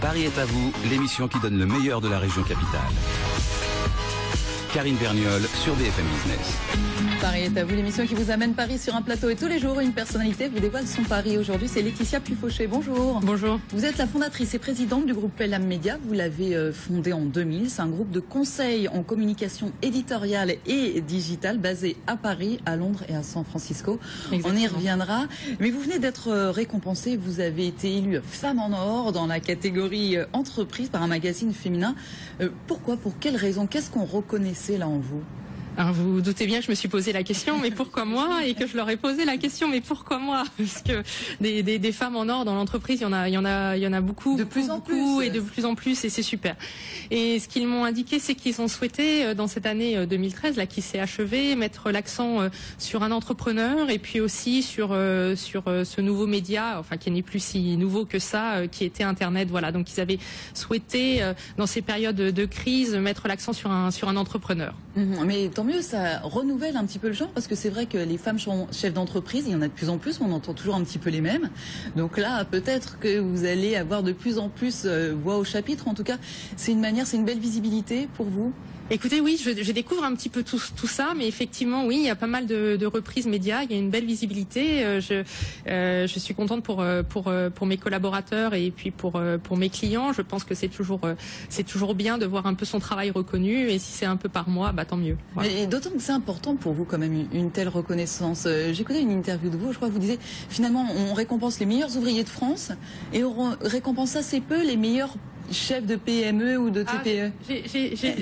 Paris est à vous, l'émission qui donne le meilleur de la région capitale. Karine Vergnol sur BFM Business. Paris est à vous, l'émission qui vous amène Paris sur un plateau et tous les jours une personnalité vous dévoile son Paris. Aujourd'hui, c'est Laetitia Pufauché. Bonjour. Bonjour. Vous êtes la fondatrice et présidente du groupe Pelham Media. Vous l'avez fondé en 2000. C'est un groupe de conseil en communication éditoriale et digitale basé à Paris, à Londres et à San Francisco. Exactement. On y reviendra. Mais vous venez d'être récompensée. Vous avez été élue femme en or dans la catégorie entreprise par un magazine féminin. Pourquoi? Pour quelles raisons? Qu'est-ce qu'on reconnaissait là en vous? Alors vous vous doutez bien que je me suis posé la question, mais pourquoi moi? Et que je leur ai posé la question, mais pourquoi moi? Parce que des femmes en or dans l'entreprise, il y en a beaucoup, de plus en plus, et de plus en plus, et c'est super. Et ce qu'ils m'ont indiqué, c'est qu'ils ont souhaité, dans cette année 2013, là, qui s'est achevée, mettre l'accent sur un entrepreneur, et puis aussi sur ce nouveau média, enfin qui n'est plus si nouveau que ça, qui était Internet. Voilà. Donc ils avaient souhaité, dans ces périodes de crise, mettre l'accent sur un entrepreneur. Mais tant mieux, ça renouvelle un petit peu le genre, parce que c'est vrai que les femmes chefs d'entreprise, il y en a de plus en plus, on entend toujours un petit peu les mêmes. Donc là, peut-être que vous allez avoir de plus en plus voix au chapitre. En tout cas, c'est une belle visibilité pour vous. Écoutez, oui, je découvre un petit peu tout ça, mais effectivement, oui, il y a pas mal de reprises médias, il y a une belle visibilité. Je suis contente pour mes collaborateurs et puis pour mes clients. Je pense que c'est toujours bien de voir un peu son travail reconnu, et si c'est un peu par mois, bah tant mieux. Voilà. Et d'autant que c'est important pour vous quand même une telle reconnaissance. J'écoutais une interview de vous, je crois que vous disiez finalement on récompense les meilleurs ouvriers de France et on récompense assez peu les meilleurs chef de PME ou de TPE.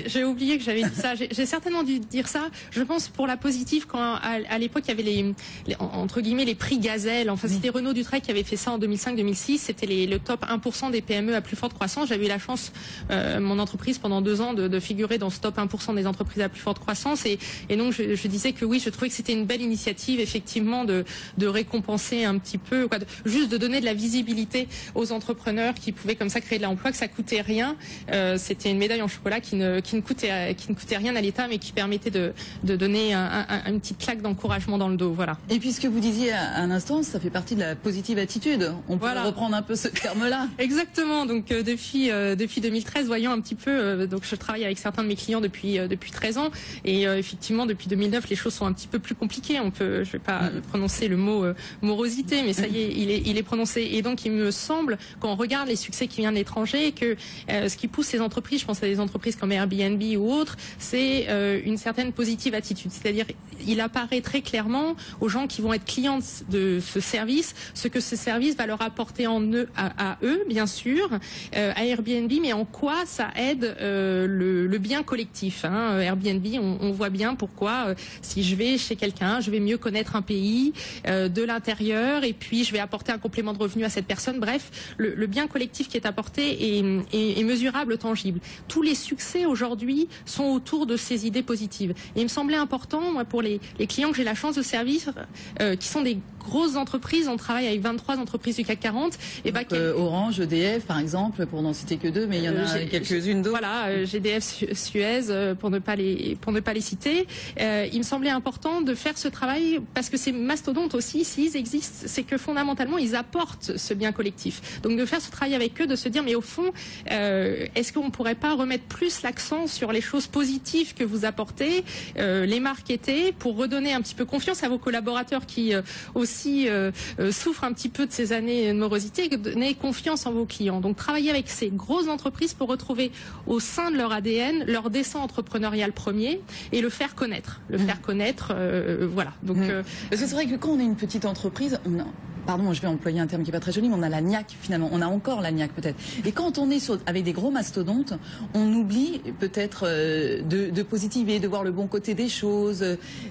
J'ai oublié que j'avais dit ça. J'ai certainement dû dire ça. Je pense pour la positive, quand à l'époque il y avait entre guillemets les prix Gazelle. Enfin, c'était Renaud Dutreil qui avait fait ça en 2005-2006. C'était le top 1% des PME à plus forte croissance. J'avais eu la chance, mon entreprise pendant 2 ans, de figurer dans ce top 1% des entreprises à plus forte croissance. Et donc je disais que oui, je trouvais que c'était une belle initiative, effectivement, de récompenser un petit peu, juste de donner de la visibilité aux entrepreneurs qui pouvaient comme ça créer de l'emploi, que ça coûtait rien. C'était une médaille en chocolat qui ne coûtait rien à l'État, mais qui permettait de donner une petite claque d'encouragement dans le dos. Voilà. Et puis ce que vous disiez à un instant, ça fait partie de la positive attitude. On peut reprendre un peu ce terme-là. Exactement. Donc depuis 2013, voyons un petit peu. Donc je travaille avec certains de mes clients depuis 13 ans, et effectivement depuis 2009, les choses sont un petit peu plus compliquées. Je vais pas prononcer le mot morosité, mais ça y est, il est prononcé. Et donc il me semble, quand on regarde les succès qui viennent de l'étranger, que ce qui pousse ces entreprises, je pense à des entreprises comme Airbnb ou autres, c'est une certaine positive attitude. C'est-à-dire, il apparaît très clairement aux gens qui vont être clients de ce service, ce que ce service va leur apporter à eux, bien sûr, à Airbnb, mais en quoi ça aide le bien collectif. Airbnb, on voit bien pourquoi, si je vais chez quelqu'un, je vais mieux connaître un pays de l'intérieur, et puis je vais apporter un complément de revenu à cette personne. Bref, le bien collectif qui est apporté est mesurable, tangible. Tous les succès aujourd'hui sont autour de ces idées positives. Et il me semblait important, moi, pour les clients que j'ai la chance de servir, qui sont des grosses entreprises, on travaille avec 23 entreprises du CAC 40. Et donc, Orange, EDF, par exemple, pour n'en citer que 2, mais il y en a quelques-unes d'autres. Voilà, GDF, Suez, pour ne pas les citer. Il me semblait important de faire ce travail, parce que ces mastodontes aussi, s'ils existent, c'est que fondamentalement, ils apportent ce bien collectif. Donc de faire ce travail avec eux, de se dire, mais au fond, est-ce qu'on ne pourrait pas remettre plus l'accent sur les choses positives que vous apportez, les marketer, pour redonner un petit peu confiance à vos collaborateurs qui aussi souffrent un petit peu de ces années de morosité, et donner confiance en vos clients. Donc travailler avec ces grosses entreprises pour retrouver au sein de leur ADN leur dessin entrepreneurial premier, et le faire connaître. Voilà. Donc, parce que c'est vrai que quand on est une petite entreprise, pardon, je vais employer un terme qui n'est pas très joli, mais on a la niaque finalement. On a encore la niaque peut-être. Et quand on est avec des gros mastodontes, on oublie peut-être de positiver, de voir le bon côté des choses,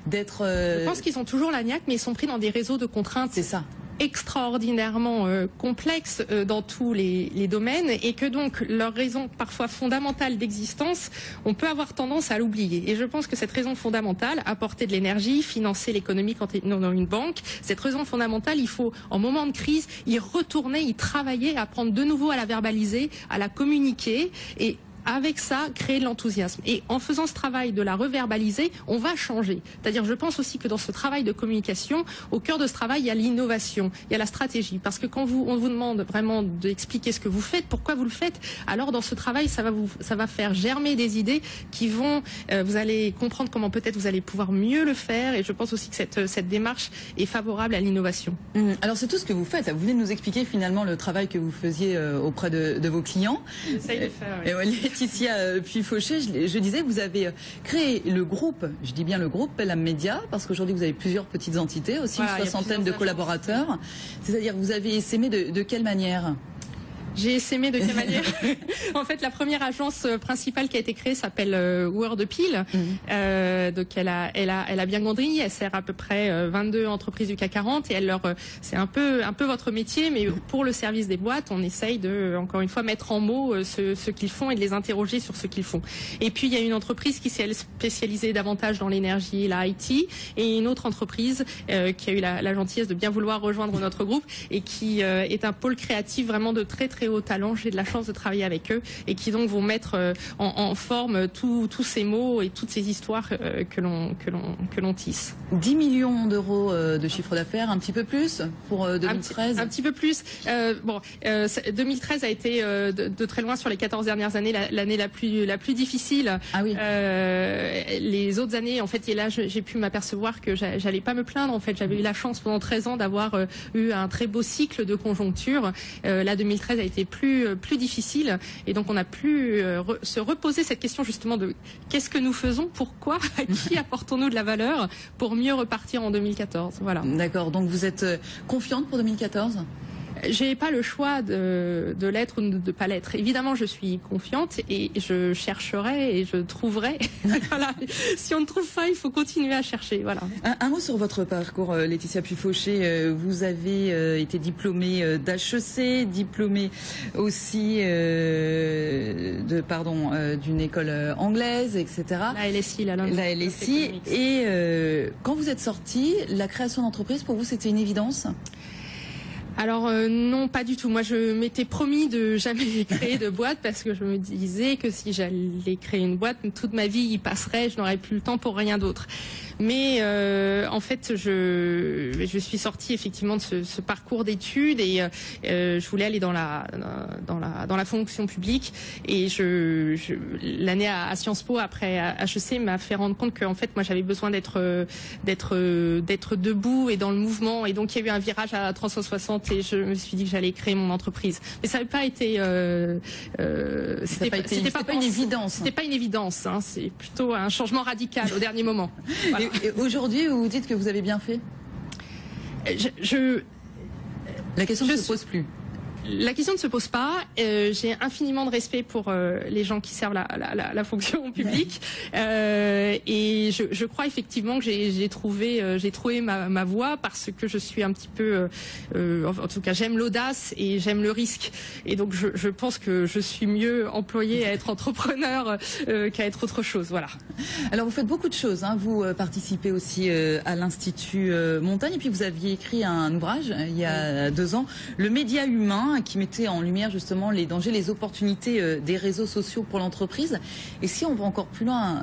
d'être... Je pense qu'ils ont toujours la niaque, mais ils sont pris dans des réseaux de contraintes. C'est ça. Extraordinairement complexes dans tous les domaines, et que donc leur raison parfois fondamentale d'existence, on peut avoir tendance à l'oublier. Et je pense que cette raison fondamentale, apporter de l'énergie, financer l'économie quand on est dans une banque, cette raison fondamentale, il faut en moment de crise y retourner, y travailler, apprendre de nouveau à la verbaliser, à la communiquer, et avec ça, créer de l'enthousiasme. Et en faisant ce travail de la reverbaliser, on va changer. C'est-à-dire, je pense aussi que dans ce travail de communication, au cœur de ce travail, il y a l'innovation, il y a la stratégie. Parce que quand on vous demande vraiment d'expliquer ce que vous faites, pourquoi vous le faites, alors dans ce travail, ça va faire germer des idées qui vont, vous allez comprendre comment peut-être vous allez pouvoir mieux le faire. Et je pense aussi que cette démarche est favorable à l'innovation. Alors c'est tout ce que vous faites. Vous venez de nous expliquer finalement le travail que vous faisiez auprès de vos clients. J'essaye de faire, oui. Laetitia Puy-Fauché, je disais, vous avez créé le groupe, je dis bien le groupe Pelham Media, parce qu'aujourd'hui vous avez plusieurs petites entités, aussi voilà, une soixantaine de collaborateurs. C'est-à-dire que vous avez essaimé de quelle manière ? J'ai essaimé de quelle manière? En fait, la première agence principale qui a été créée s'appelle Wordpil. Donc elle a bien grandi. Elle sert à peu près 22 entreprises du CAC 40 et c'est un peu votre métier, mais pour le service des boîtes, on essaye de, encore une fois, mettre en mots ce qu'ils font et de les interroger sur ce qu'ils font. Et puis il y a une entreprise qui s'est spécialisée davantage dans l'énergie et la IT, et une autre entreprise qui a eu la gentillesse de bien vouloir rejoindre notre groupe et qui est un pôle créatif vraiment de très très haut talent. J'ai de la chance de travailler avec eux et qui donc vont mettre en forme tous ces mots et toutes ces histoires que l'on tisse. 10 millions d'euros de chiffre d'affaires, un petit peu plus pour 2013. Un petit peu plus. 2013 a été de très loin sur les 14 dernières années l'année la plus difficile. Ah oui. Les autres années, en fait, et là j'ai pu m'apercevoir que j'allais pas me plaindre. En fait, j'avais eu la chance pendant 13 ans d'avoir eu un très beau cycle de conjoncture. Là, 2013 a été plus difficile, et donc on a pu se reposer cette question justement de qu'est-ce que nous faisons, pourquoi, à qui apportons-nous de la valeur pour mieux repartir en 2014. Voilà. D'accord, donc vous êtes confiante pour 2014 ? J'ai pas le choix de l'être ou de ne pas l'être. Évidemment, je suis confiante et je chercherai et je trouverai. Voilà. Si on ne trouve pas, il faut continuer à chercher. Voilà. Un mot sur votre parcours, Laetitia Puy-Fauché. Vous avez été diplômée d'HEC, diplômée aussi d'une école anglaise, etc. La LSI, la LSI. Et quand vous êtes sortie, la création d'entreprise, pour vous, c'était une évidence ? Alors non, pas du tout. Moi, je m'étais promis de jamais créer de boîte parce que je me disais que si j'allais créer une boîte, toute ma vie y passerait, je n'aurais plus le temps pour rien d'autre. Mais en fait, je suis sortie effectivement de ce parcours d'études et je voulais aller dans la fonction publique. Et l'année à Sciences Po après HEC m'a fait rendre compte qu'en fait, moi, j'avais besoin d'être debout et dans le mouvement. Et donc, il y a eu un virage à 360 et je me suis dit que j'allais créer mon entreprise. Mais ça n'avait pas été. C'était pas une évidence. C'était pas une évidence. Hein, c'est plutôt un changement radical au dernier moment. Voilà. Et aujourd'hui, vous dites que vous avez bien fait ? La question ne se pose plus. La question ne se pose pas. J'ai infiniment de respect pour les gens qui servent la fonction publique. Et je crois effectivement que j'ai trouvé ma voie parce que je suis un petit peu, en tout cas, j'aime l'audace et j'aime le risque. Et donc, je pense que je suis mieux employée à être entrepreneur qu'à être autre chose. Voilà. Alors, vous faites beaucoup de choses. Hein. Vous participez aussi à l'Institut Montaigne. Et puis, vous aviez écrit un ouvrage il y a 2 ans, Le média humain, qui mettait en lumière justement les dangers, les opportunités des réseaux sociaux pour l'entreprise. Et si on va encore plus loin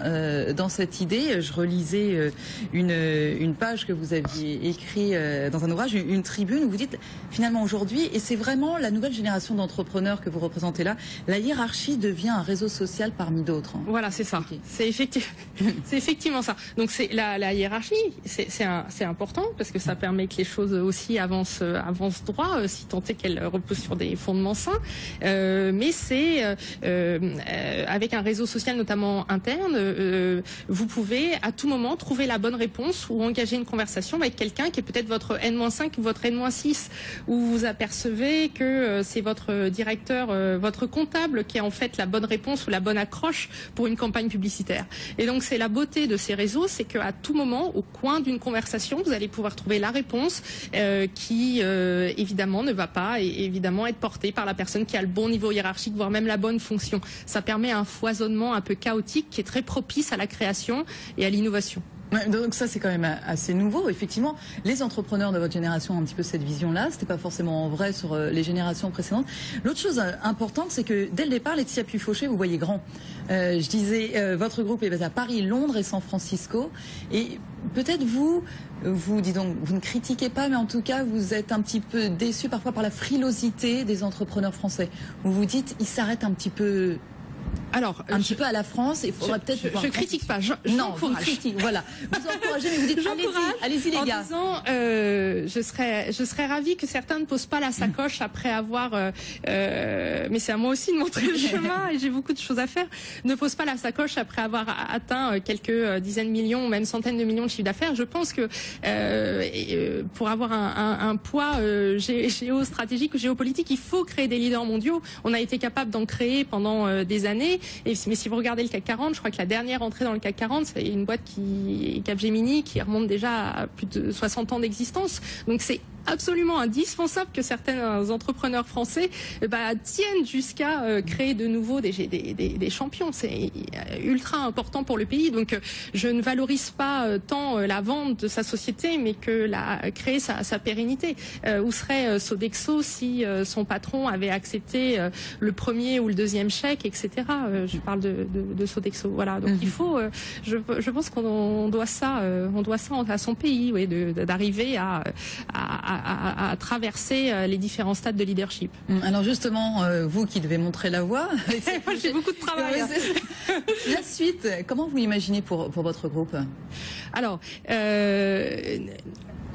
dans cette idée, je relisais une page que vous aviez écrite dans un ouvrage, une tribune où vous dites finalement aujourd'hui, et c'est vraiment la nouvelle génération d'entrepreneurs que vous représentez là, la hiérarchie devient un réseau social parmi d'autres. Voilà, c'est ça. Okay. C'est effectivement ça. Donc c'est la hiérarchie, c'est important parce que ça permet que les choses aussi avancent droit, si tant est qu'elles reposent sur des fondements sains, mais c'est avec un réseau social notamment interne, vous pouvez à tout moment trouver la bonne réponse ou engager une conversation avec quelqu'un qui est peut-être votre N-5 ou votre N-6, où vous apercevez que c'est votre directeur, votre comptable qui a en fait la bonne réponse ou la bonne accroche pour une campagne publicitaire. Et donc c'est la beauté de ces réseaux, c'est qu'à tout moment, au coin d'une conversation, vous allez pouvoir trouver la réponse qui évidemment ne va pas et évidemment être porté par la personne qui a le bon niveau hiérarchique, voire même la bonne fonction. Ça permet un foisonnement un peu chaotique qui est très propice à la création et à l'innovation. Donc ça, c'est quand même assez nouveau. Effectivement, les entrepreneurs de votre génération ont un petit peu cette vision-là. C'était pas forcément vrai sur les générations précédentes. L'autre chose importante, c'est que dès le départ, Laetitia Puy-Fauché, vous voyez grand. Je disais, votre groupe est basé à Paris, Londres et San Francisco. Et peut-être vous, dis donc, vous ne critiquez pas, mais en tout cas, vous êtes un petit peu déçu parfois par la frilosité des entrepreneurs français. Vous vous dites, ils s'arrêtent un petit peu... Alors, un petit peu à la France, il faudrait peut-être... Je critique pas, non, vous critiquez, voilà. Vous encouragez, mais vous dites, allez-y les gars. En disant, je serais ravie que certains ne posent pas la sacoche après avoir... mais c'est à moi aussi de montrer le chemin, et j'ai beaucoup de choses à faire. Ne pose pas la sacoche après avoir atteint quelques dizaines de millions, ou même centaines de millions de chiffre d'affaires. Je pense que pour avoir un poids géostratégique ou géopolitique, il faut créer des leaders mondiaux. On a été capable d'en créer pendant des années. Mais si vous regardez le CAC 40, je crois que la dernière entrée dans le CAC 40, c'est une boîte Capgemini qui remonte déjà à plus de 60 ans d'existence. Donc c'est absolument indispensable que certains entrepreneurs français tiennent jusqu'à créer de nouveau des champions. C'est ultra important pour le pays. Donc je ne valorise pas tant la vente de sa société, mais que créer sa pérennité. Où serait Sodexo si son patron avait accepté le premier ou le deuxième chèque, etc. Je parle de Sodexo. Voilà. Donc il faut, je pense qu'on doit ça, à son pays, oui, d'arriver à traverser les différents stades de leadership. Alors justement, vous qui devez montrer la voie, j'ai beaucoup de travail. La suite, comment vous l'imaginez pour votre groupe? Alors,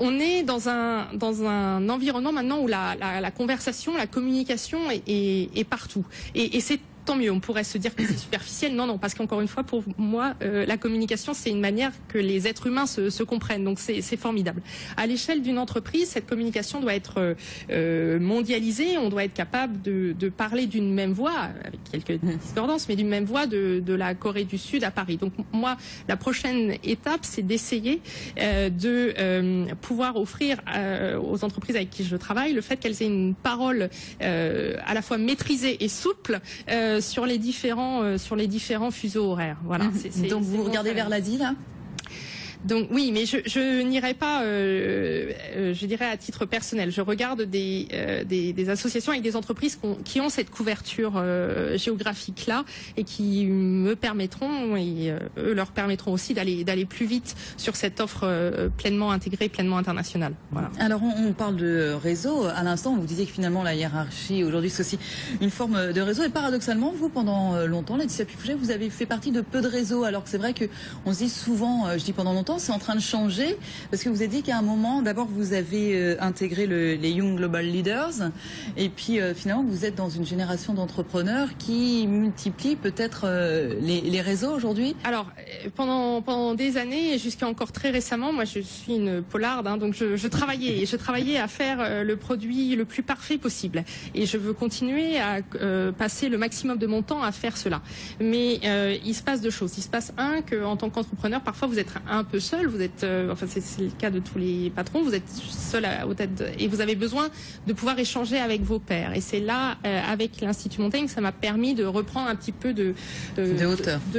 on est dans un environnement maintenant où la conversation, la communication est partout. Et c'est tant mieux. On pourrait se dire que c'est superficiel. Non, parce qu'encore une fois, pour moi, la communication, c'est une manière que les êtres humains se comprennent. Donc c'est formidable. À l'échelle d'une entreprise, cette communication doit être mondialisée. On doit être capable de parler d'une même voix, avec quelques discordances, mais d'une même voix de la Corée du Sud à Paris. Donc moi, la prochaine étape, c'est d'essayer de pouvoir offrir aux entreprises avec qui je travaille le fait qu'elles aient une parole à la fois maîtrisée et souple sur les différents fuseaux horaires. Voilà. Donc vous regardez vers l'Asie là? Donc oui, mais je n'irai pas, je dirais à titre personnel. Je regarde des associations avec des entreprises qui ont cette couverture géographique-là et qui me permettront, et eux leur permettront aussi d'aller plus vite sur cette offre pleinement intégrée, pleinement internationale. Voilà. Alors on parle de réseau. À l'instant, vous disiez que finalement la hiérarchie aujourd'hui c'est aussi une forme de réseau. Et paradoxalement, vous pendant longtemps, Laetitia Puy-Fauché, vous avez fait partie de peu de réseaux. Alors que c'est vrai que on se dit souvent, je dis pendant longtemps, c'est en train de changer parce que vous avez dit qu'à un moment, d'abord vous avez intégré les Young Global Leaders et puis finalement vous êtes dans une génération d'entrepreneurs qui multiplie peut-être les réseaux aujourd'hui. Alors pendant des années et jusqu'à encore très récemment, moi je suis une polarde, hein, donc je travaillais à faire le produit le plus parfait possible et je veux continuer à passer le maximum de mon temps à faire cela. Mais il se passe deux choses. Il se passe qu'en tant qu'entrepreneur, parfois vous êtes un peu seul, vous êtes, c'est le cas de tous les patrons, vous êtes seul aux têtes et vous avez besoin de pouvoir échanger avec vos pairs. Et c'est là, avec l'Institut Montaigne, ça m'a permis de reprendre un petit peu de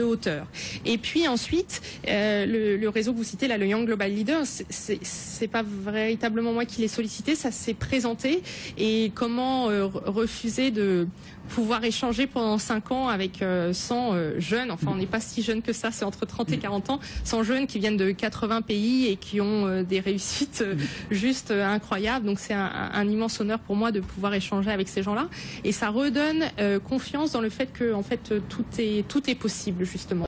hauteur. Et puis ensuite, le réseau que vous citez, là, le Young Global Leader, c'est pas véritablement moi qui l'ai sollicité, ça s'est présenté. Et comment refuser de pouvoir échanger pendant 5 ans avec 100 jeunes, enfin on n'est pas si jeunes que ça, c'est entre 30 et 40 ans, 100 jeunes qui viennent de 80 pays et qui ont des réussites juste incroyables. Donc c'est un immense honneur pour moi de pouvoir échanger avec ces gens-là. Et ça redonne confiance dans le fait que en fait tout est possible justement.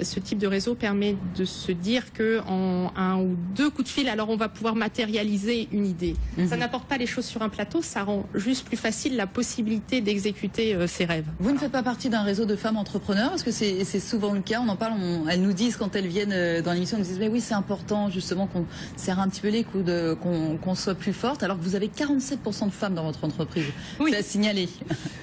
Ce type de réseau permet de se dire que en 1 ou 2 coups de fil, alors on va pouvoir matérialiser une idée. Ça n'apporte pas les choses sur un plateau, ça rend juste plus facile la possibilité d'exécuter ses rêves. Vous ne faites pas partie d'un réseau de femmes entrepreneurs, parce que c'est souvent le cas, on en parle, elles nous disent quand elles viennent dans l'émission, elles nous disent mais oui c'est important justement qu'on serre un petit peu les coudes, qu'on soit plus forte, alors que vous avez 47% de femmes dans votre entreprise. Oui. C'est à signaler.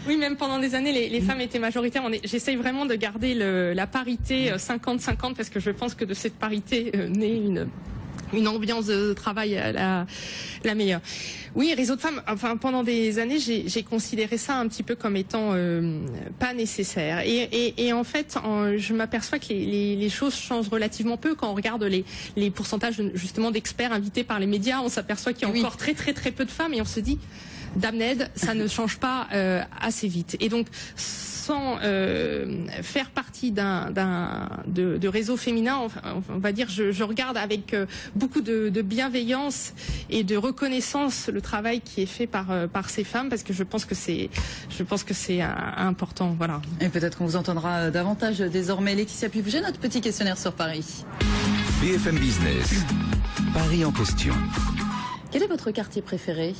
Oui, même pendant des années, les femmes étaient majoritaires. J'essaye vraiment de garder la parité 50-50 parce que je pense que de cette parité naît une ambiance de travail la meilleure. Oui, réseau de femmes. Enfin, pendant des années, j'ai considéré ça un petit peu comme étant pas nécessaire. Et en fait, je m'aperçois que les choses changent relativement peu quand on regarde les pourcentages justement d'experts invités par les médias. On s'aperçoit qu'il y a encore très peu de femmes et on se dit, damned, ça ne change pas assez vite. Et donc, sans faire partie de réseau féminin, on va dire, je regarde avec beaucoup de bienveillance et de reconnaissance le travail qui est fait par ces femmes, parce que je pense que c'est important, voilà. Et peut-être qu'on vous entendra davantage désormais. Laetitia Pufouché, notre petit questionnaire sur Paris. BFM Business, Paris en question. Quel est votre quartier préféré ?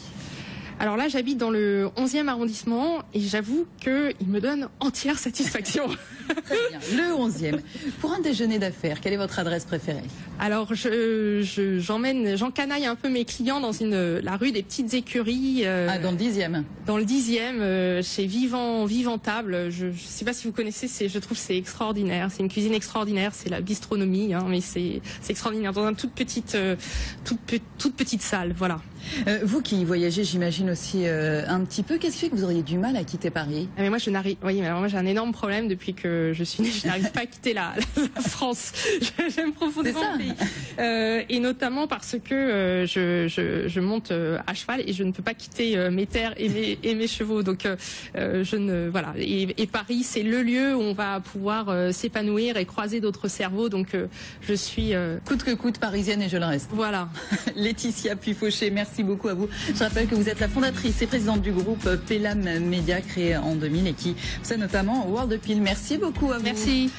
Alors là, j'habite dans le 11e arrondissement et j'avoue qu'il me donne entière satisfaction. Très bien, le 11e. Pour un déjeuner d'affaires, quelle est votre adresse préférée ? Alors, j'encanaille un peu mes clients dans la rue des Petites Écuries. Dans le 10e. Dans le 10e, chez Vivantable. Je ne sais pas si vous connaissez, je trouve c'est extraordinaire. C'est une cuisine extraordinaire, c'est la bistronomie, mais c'est extraordinaire. Dans une toute petite salle, voilà. Vous qui voyagez, j'imagine aussi un petit peu, qu'est-ce qui fait que vous auriez du mal à quitter Paris ? Mais moi, moi j'ai un énorme problème depuis que je suis née. Je n'arrive pas à quitter la France. J'aime profondément le pays. Et notamment parce que je monte à cheval et je ne peux pas quitter mes terres et mes chevaux. Donc voilà. Et Paris, c'est le lieu où on va pouvoir s'épanouir et croiser d'autres cerveaux. Donc je suis coûte que coûte parisienne et je le reste. Voilà. Laetitia Pufouché, merci beaucoup à vous. Je rappelle que vous êtes la fondatrice et présidente du groupe Pelham Media, créé en 2000 et qui fait notamment World Appeal. Merci beaucoup à vous. Merci.